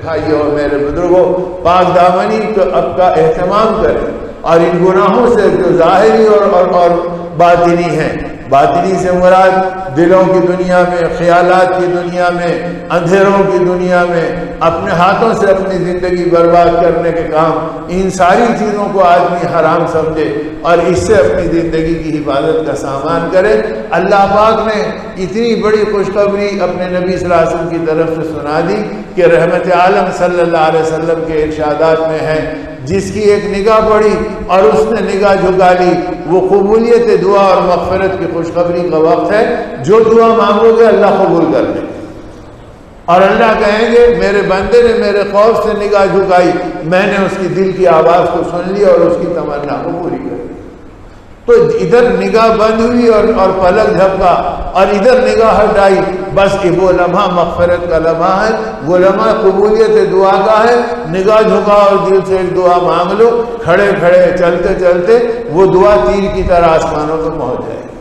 بھائیوں اور میرے بزرگوں، پاک دامنی اب کا اہتمام کریں، اور ان گناہوں سے جو ظاہری اور باطنی ہیں، باطنی سے مراد دلوں کی دنیا میں، خیالات کی دنیا میں، اندھیروں کی دنیا میں اپنے ہاتھوں سے اپنی زندگی برباد کرنے کے کام، ان ساری چیزوں کو آدمی حرام سمجھے اور اس سے اپنی زندگی کی حفاظت کا سامان کرے۔ اللہ پاک نے اتنی بڑی خوشخبری اپنے نبی صلی اللہ علیہ وسلم کی طرف سے سنا دی کہ رحمت عالم صلی اللہ علیہ وسلم کے ارشادات میں ہے، جس کی ایک نگاہ پڑی اور اس نے نگاہ جھکا لی، وہ قبولیت دعا اور مغفرت کی خوشخبری کا وقت ہے۔ جو دعا مانگو گے اللہ قبول کر لے گا، اور اللہ کہیں گے میرے بندے نے میرے خوف سے نگاہ جھکائی، میں نے اس کی دل کی آواز کو سن لی اور اس کی تمنا کو پوری کر دی۔ تو ادھر نگاہ بند ہوئی اور پلک جھپکا، اور ادھر نگاہ ہٹائی، بس وہ لمحہ مغفرت کا لمحہ ہے، وہ لمحہ قبولیت دعا کا ہے۔ نگاہ جھکا اور دل سے ایک دعا مانگ لو، کھڑے کھڑے چلتے چلتے وہ دعا تیر کی طرح آسمانوں کو پہنچ جائے گی۔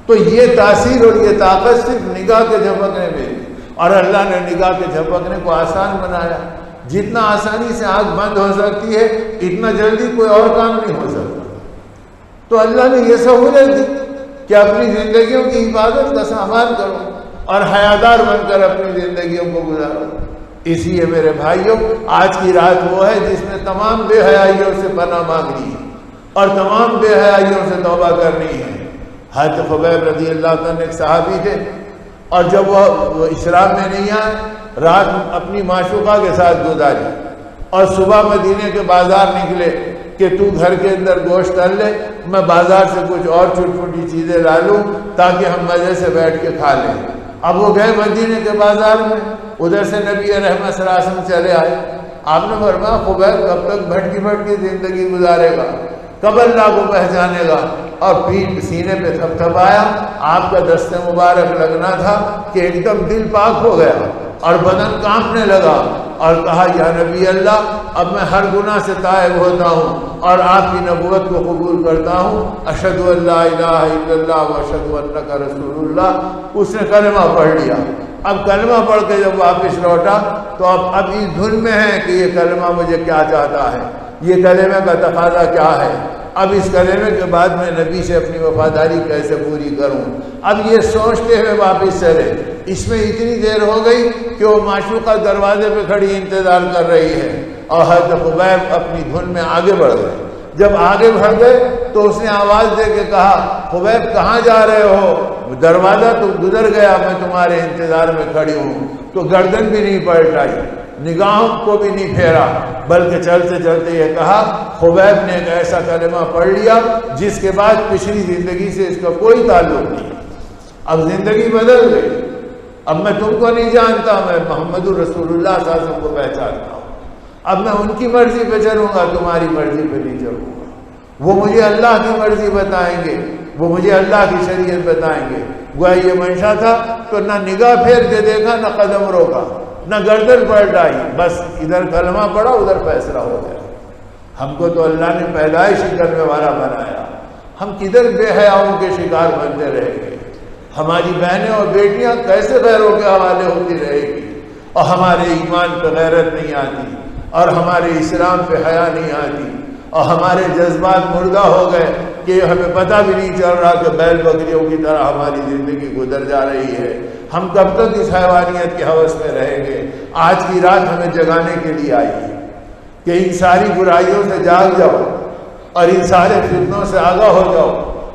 تو یہ تاثیر اور یہ طاقت صرف نگاہ کے جھپکنے میں، اور اللہ نے نگاہ کے جھپکنے کو آسان بنایا۔ جتنا آسانی سے آنکھ بند ہو سکتی ہے، اتنا جلدی کوئی اور کام نہیں ہو سکتا۔ تو اللہ نے یہ سہولت دی کہ اپنی زندگیوں کی حفاظت کا سامان کرو اور حیادار بن کر اپنی زندگیوں کو گزارو۔ اس لیے میرے بھائیوں، آج کی رات وہ ہے جس میں تمام بے حیائیوں سے پناہ مانگنی ہے اور تمام بے حیائیوں سے توبہ کرنی ہے۔ حضرت خبیب رضی اللہ عنہ ایک صحابی تھے، اور جب وہ اسلام میں نہیں آئے، رات اپنی معشوقہ کے ساتھ گزاری، اور صبح مدینے کے بازار نکلے کہ تو گھر کے اندر گوشت تل لے، میں بازار سے کچھ اور چھوٹی چھوٹی چیزیں لا لوں تاکہ ہم مزے سے بیٹھ کے کھا لیں۔ اب وہ گئے مدینے کے بازار میں، ادھر سے نبی رحمت صلی اللہ علیہ وسلم چلے آئے۔ آپ نے فرمایا خبیب کب تک بھٹکی زندگی گزارے گا، کب اللہ کو پہچانے گا؟ اور پیٹھ سینے پہ تھپتھپایا، آپ کا دست مبارک لگنا تھا کہ ایک دم دل پاک ہو گیا اور بدن کانپنے لگا، اور کہا یا نبی اللہ، اب میں ہر گناہ سے تائب ہوتا ہوں اور آپ کی نبوت کو قبول کرتا ہوں، اشہد ان لا الہ الا اللہ و اشہد انک رسول اللہ۔ اس نے کلمہ پڑھ لیا۔ اب کلمہ پڑھ کے جب واپس لوٹا تو اب اس دھن میں ہے کہ یہ کلمہ مجھے کیا چاہتا ہے، یہ کلمے کا تقاضا کیا ہے، اب اس کلمے کے بعد میں نبی سے اپنی وفاداری کیسے پوری کروں۔ اب یہ سوچتے ہوئے واپس چلے، اس میں اتنی دیر ہو گئی کہ وہ معشوقہ دروازے پہ کھڑی انتظار کر رہی ہے، اور حضرت خبیب اپنی دھن میں آگے بڑھ گئے۔ جب آگے بڑھ گئے تو اس نے آواز دے کے کہا خبیب کہاں جا رہے ہو؟ دروازہ تو گزر گیا، میں تمہارے انتظار میں کھڑی ہوں۔ تو گردن بھی نہیں پلٹائی، نگاہوں کو بھی نہیں پھیرا، بلکہ چلتے چلتے یہ کہا خبیب نے ایک ایسا کلمہ پڑھ لیا جس کے بعد پچھلی زندگی سے اس کا کوئی تعلق نہیں۔ اب زندگی بدل گئی، اب میں تم کو نہیں جانتا، میں محمد الرسول اللہ صلی اللہ علیہ وسلم کو پہچانتا ہوں۔ اب میں ان کی مرضی پہ چلوں گا، تمہاری مرضی پہ نہیں چلوں گا۔ وہ مجھے اللہ کی مرضی بتائیں گے، وہ مجھے اللہ کی شریعت بتائیں گے۔ گویا یہ منشا تھا تو نہ نگاہ پھیر کے دیکھا، نہ قدم روکا، نہ گردن پلٹائی، بس ادھر کلمہ پڑا ادھر فیصلہ ہو گیا۔ ہم کو تو اللہ نے پیدائش ہی کلمے والا بنایا، ہم کدھر بے حیاؤں کے شکار بنتے رہیں گے؟ ہماری بہنیں اور بیٹیاں کیسے غیروں کے حوالے ہوتی رہے گی، اور ہمارے ایمان پہ غیرت نہیں آتی، اور ہمارے اسلام پہ حیا نہیں آتی، اور ہمارے جذبات مردہ ہو گئے کہ ہمیں پتہ بھی نہیں چل رہا کہ بیل بکریوں کی طرح ہماری زندگی گزر جا رہی ہے۔ ہم کب تک اس حیوانیت کے ہوس میں رہیں گے؟ آج کی رات ہمیں جگانے کے لیے آئی ہے کہ ان ساری برائیوں سے جاگ جاؤ اور ان سارے فتنوں سے آگاہ ہو جاؤ،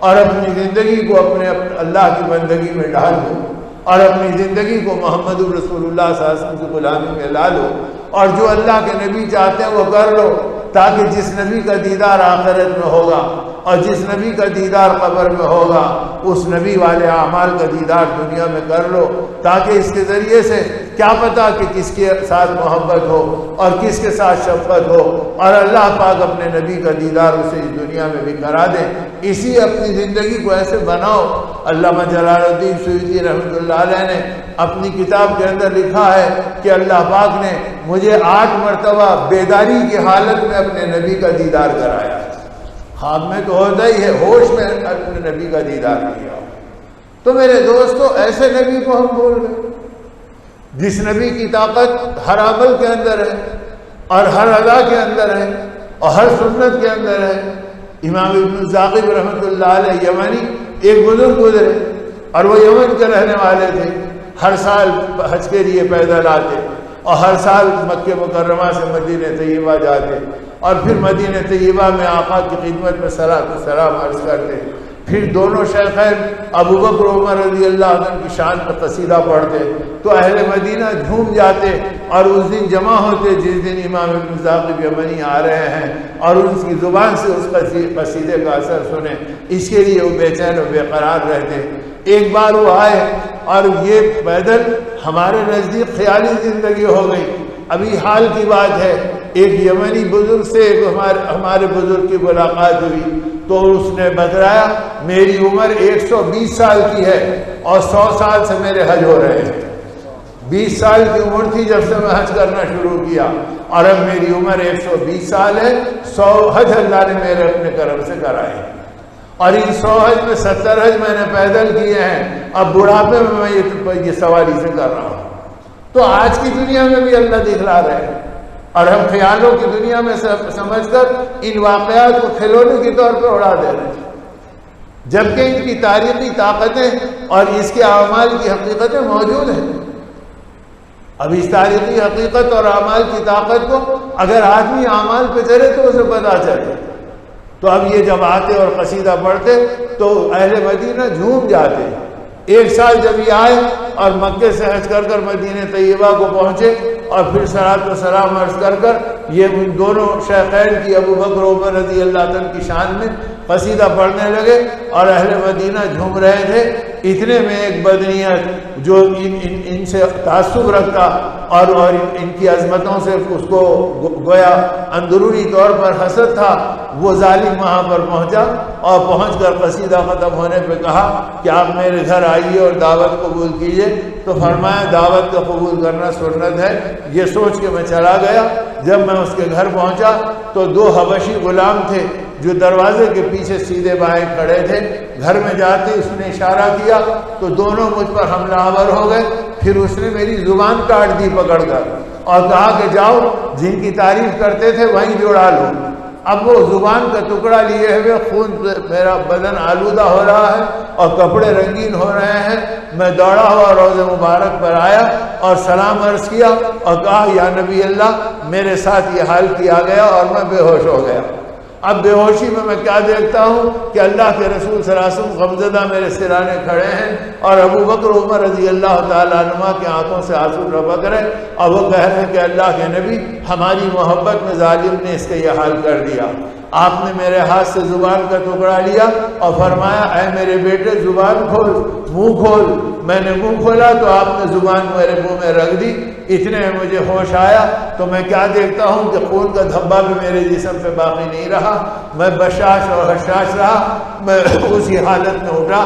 اور اپنی زندگی کو اپنے اللہ کی بندگی میں ڈال دو، اور اپنی زندگی کو محمد الرسول اللہ صلی اللہ علیہ وسلم کی غلامی میں لا لو، اور جو اللہ کے نبی چاہتے ہیں وہ کر لو، تاکہ جس نبی کا دیدار آخرت میں ہوگا اور جس نبی کا دیدار قبر میں ہوگا، اس نبی والے اعمال کا دیدار دنیا میں کر لو، تاکہ اس کے ذریعے سے کیا پتا کہ کس کے ساتھ محبت ہو اور کس کے ساتھ شفقت ہو، اور اللہ پاک اپنے نبی کا دیدار اسے اس دنیا میں بھی کرا دے۔ اسی اپنی زندگی کو ایسے بناؤ۔ علامہ جلال الدین سیوطی رحمۃ اللہ علیہ نے اپنی کتاب کے اندر لکھا ہے کہ اللہ پاک نے مجھے 8 مرتبہ بیداری کی حالت میں اپنے نبی کا دیدار کرایا۔ خواب میں تو ہوتا ہی ہے، ہوش میں اپنے نبی کا دیدار کیا۔ تو میرے دوستو، ایسے نبی کو ہم بھول گئے جس نبی کی طاقت ہر عمل کے اندر ہے اور ہر ادا کے اندر ہے اور ہر سنت کے اندر ہے. امام ابن ثاقب رحمۃ اللہ علیہ یمنی ایک بزرگ گزرے اور وہ یمن کے رہنے والے تھے. ہر سال حج کے لیے پیدل آتے اور ہر سال مکہ مکرمہ سے مدینہ طیبہ جاتے اور پھر مدینہ طیبہ میں آقا کی خدمت میں صلاۃ و سلام عرض کرتے. پھر دونوں شیخین ابو بکر عمر رضی اللہ عنہ کی شان کا قصیدہ پڑھتے تو اہل مدینہ جھوم جاتے اور اس دن جمع ہوتے جس دن امام ابن ثاقب یمنی آ رہے ہیں اور اس کی زبان سے اس قصیدے کا اثر سنیں. اس کے لیے وہ بے چین و بے قرار رہتے. ایک بار وہ آئے اور یہ پیدل ہمارے نزدیک خیالی زندگی ہو گئی. ابھی حال کی بات ہے, ایک یمنی بزرگ سے ایک ہمارے بزرگ کی ملاقات ہوئی تو اس نے بتلایا میری عمر 120 سال کی ہے اور 100 سال سے میرے حج ہو رہے ہیں. 20 سال کی عمر تھی جب سے میں حج کرنا شروع کیا اور اب میری عمر 120 سال ہے. 100 حج اللہ نے میرے اپنے کرم سے کرائے اور ان 100 حج میں 70 حج میں نے پیدل کیے ہیں. اب بڑھاپے میں یہ سواری سے کر رہا ہوں. تو آج کی دنیا میں بھی اللہ دکھلا رہے ہیں اور ہم خیالوں کی دنیا میں سمجھ کر ان واقعات کو کھلونے کے طور پر اڑا دے رہے ہیں, جبکہ ان کی تاریخی طاقتیں اور اس کے اعمال کی حقیقتیں موجود ہیں. اب اس تاریخی حقیقت اور اعمال کی طاقت کو اگر آدمی اعمال پہ چلے تو اسے پتہ چلے. تو اب یہ جب آتے اور قصیدہ پڑھتے تو اہل مدینہ جھوم جاتے. ایک سال جب یہ آئے اور مکے سے حج کر کر مدینہ طیبہ کو پہنچے اور پھر صلاۃ و سلام عرض کر کر یہ ان دونوں شیخین کی ابو بکر عمر رضی اللہ عنہ کی شان میں قصیدہ پڑھنے لگے اور اہل مدینہ جھوم رہے تھے. اتنے میں ایک بدنیت جو ان سے تعصب رکھتا اور ان کی عظمتوں سے اس کو گویا اندرونی طور پر حسد تھا, وہ ظالم وہاں پر پہنچا اور پہنچ کر قصیدہ ختم ہونے پہ کہا کہ آپ میرے گھر آئیے اور دعوت قبول کیجیے. تو فرمایا دعوت کا قبول کرنا سنت ہے. یہ سوچ کے میں چلا گیا. جب میں اس کے گھر پہنچا تو 2 حبشی غلام تھے جو دروازے کے پیچھے سیدھے بائیں کھڑے تھے. گھر میں جاتے اس نے اشارہ کیا تو دونوں مجھ پر حملہ آور ہو گئے. پھر اس نے میری زبان کاٹ دی پکڑ کر اور کہا کہ جاؤ جن کی تعریف کرتے تھے وہیں جوڑا لو. اب وہ زبان کا ٹکڑا لیے ہوئے خون میرا بدن آلودہ ہو رہا ہے اور کپڑے رنگین ہو رہے ہیں. میں دوڑا ہوا روضہ مبارک پر آیا اور سلام عرض کیا اور کہا یا نبی اللہ میرے ساتھ یہ حال کیا گیا اور میں بے ہوش ہو گیا. اب بے ہوشی میں کیا دیکھتا ہوں کہ اللہ کے رسول صلی اللہ علیہ وسلم غمزدہ میرے سرانے کھڑے ہیں اور ابو بکر عمر رضی اللہ تعالیٰ عنہ کے آنکھوں سے آنسو ٹپک رہے اور وہ کہہ رہے ہیں کہ اللہ کے نبی ہماری محبت میں ظالم نے اس کا یہ حال کر دیا. آپ نے میرے ہاتھ سے زبان کا ٹکڑا لیا اور فرمایا اے میرے بیٹے زبان کھول, منہ کھول. میں نے منہ کھولا تو آپ نے زبان میرے منہ میں رکھ دی. اتنے میں مجھے ہوش آیا تو میں کیا دیکھتا ہوں کہ خون کا دھبا بھی میرے جسم پہ باقی نہیں رہا. میں بشاش اور حشاش رہا. میں اسی حالت میں اٹھا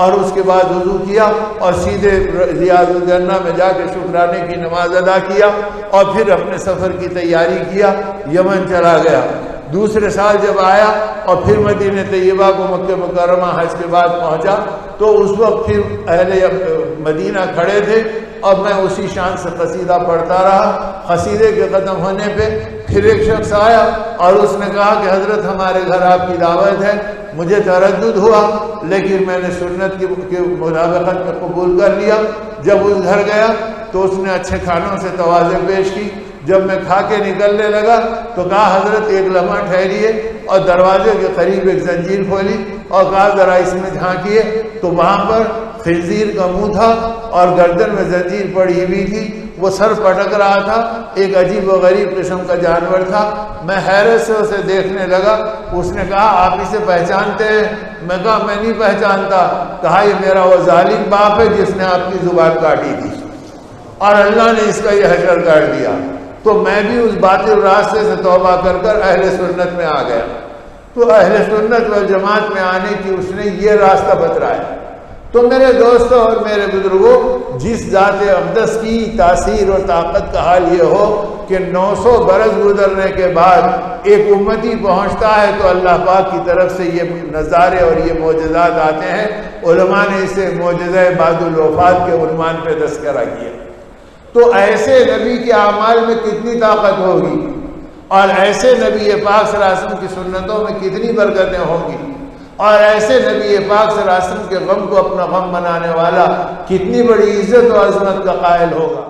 اور اس کے بعد وضو کیا اور سیدھے ریاض الجنہ میں جا کے شکرانے کی نماز ادا کیا اور پھر اپنے سفر کی تیاری کیا. یمن چلا گیا. دوسرے سال جب آیا اور پھر مدینہ طیبہ کو مکہ مکرمہ حج کے بعد پہنچا تو اس وقت پھر اہل مدینہ کھڑے تھے اور میں اسی شان سے قصیدہ پڑھتا رہا. قصیدے کے ختم ہونے پہ پھر ایک شخص آیا اور اس نے کہا کہ حضرت ہمارے گھر آپ کی دعوت ہے. مجھے تردد ہوا لیکن میں نے سنت کی مطابقت میں قبول کر لیا. جب اس گھر گیا تو اس نے اچھے کھانوں سے توازن پیش کی. جب میں کھا کے نکلنے لگا تو کہا حضرت ایک لمحہ ٹھہریے اور دروازے کے قریب ایک زنجیر کھولی اور کہا ذرا اس میں جھانکیے تو وہاں پر خنزیر کا منہ تھا اور گردن میں زنجیر پڑی ہوئی تھی. وہ سر پٹک رہا تھا. ایک عجیب و غریب قسم کا جانور تھا. میں حیرت سے اسے دیکھنے لگا. اس نے کہا آپ اسے پہچانتے ہیں؟ میں کہا میں نہیں پہچانتا. کہا یہ میرا وہ ظالم باپ ہے جس نے آپ کی زبان کاٹی تھی اور اللہ نے اس کا یہ حشر کر دیا. تو میں بھی اس باطل راستے سے توبہ کر کر اہل سنت میں آ گیا. تو اہل سنت والجماعت میں آنے کی اس نے یہ راستہ بتلایا. تو میرے دوستوں اور میرے بزرگوں, جس ذات اقدس کی تاثیر اور طاقت کا حال یہ ہو کہ 900 برس گزرنے کے بعد ایک امتی پہنچتا ہے تو اللہ پاک کی طرف سے یہ نظارے اور یہ معجزات آتے ہیں. علماء نے اسے معجزہ بعد الوفات کے عنوان پہ تذکرہ کیا. تو ایسے نبی کے اعمال میں کتنی طاقت ہوگی، اور ایسے نبی پاک صلی اللہ علیہ وسلم کی سنتوں میں کتنی برکتیں ہوں گی، اور ایسے نبی پاک صلی اللہ علیہ وسلم کے غم کو اپنا غم بنانے والا کتنی بڑی عزت و عظمت کا قائل ہوگا۔